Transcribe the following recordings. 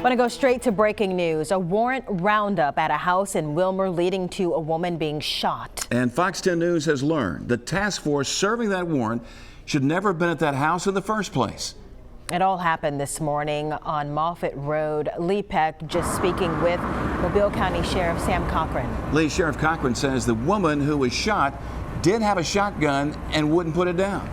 Want to go straight to breaking news. A warrant roundup at a house in Wilmer leading to a woman being shot. And Fox 10 News has learned the task force serving that warrant should never have been at that house in the first place. It all happened this morning on Moffat Road. Lee Peck just speaking with Mobile County Sheriff Sam Cochran. Lee, Sheriff Cochran says the woman who was shot did have a shotgun and wouldn't put it down.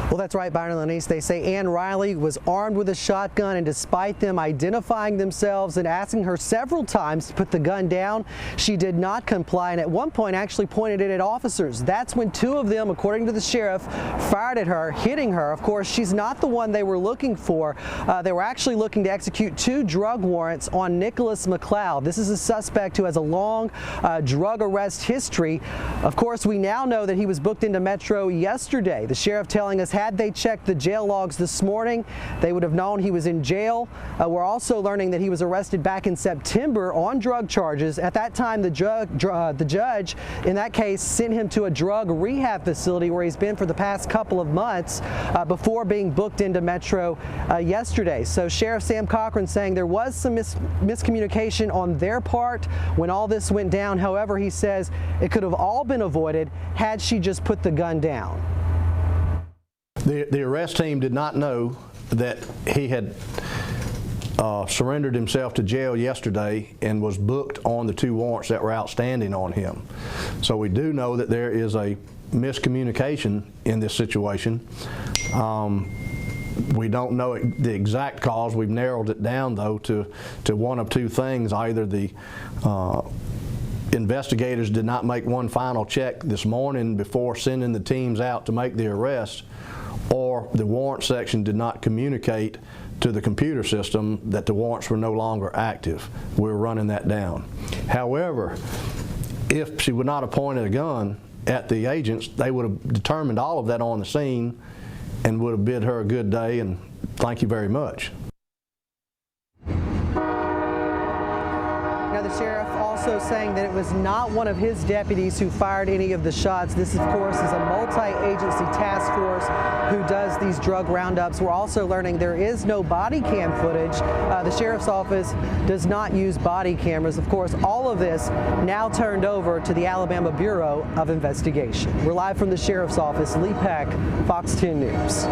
Well, that's right, Byron and Lenise. They say Ann Rylee was armed with a shotgun, and despite them identifying themselves and asking her several times to put the gun down, she did not comply, and at one point actually pointed it at officers. That's when two of them, according to the sheriff, fired at her, hitting her. Of course, she's not the one they were looking for. They were actually looking to execute 2 drug warrants on Nicholas McLeod. This is a suspect who has a long drug arrest history. Of course, we now know that he was booked into Metro yesterday. The sheriff telling us had they checked the jail logs this morning, they would have known he was in jail. We're also learning that he was arrested back in September on drug charges. At that time, the judge in that case sent him to a drug rehab facility where he's been for the past couple of months before being booked into Metro yesterday. So Sheriff Sam Cochran saying there was some miscommunication on their part when all this went down. However, he says it could have all been avoided had she just put the gun down. The arrest team did not know that he had surrendered himself to jail yesterday and was booked on the 2 warrants that were outstanding on him. So we do know that there is a miscommunication in this situation. We don't know the exact cause. We've narrowed it down, though, to one of 2 things. Either the investigators did not make one final check this morning before sending the teams out to make the arrest, or the warrant section did not communicate to the computer system that the warrants were no longer active. We're running that down. However, if she would not have pointed a gun at the agents, they would have determined all of that on the scene and would have bid her a good day and thank you very much. Now, the sheriff also saying that it was not one of his deputies who fired any of the shots. This, of course, is a multi-agency task force who does these drug roundups. We're also learning there is no body cam footage. The sheriff's office does not use body cameras. Of course, all of this now turned over to the Alabama Bureau of Investigation. We're live from the sheriff's office. Lee Peck, Fox 10 News.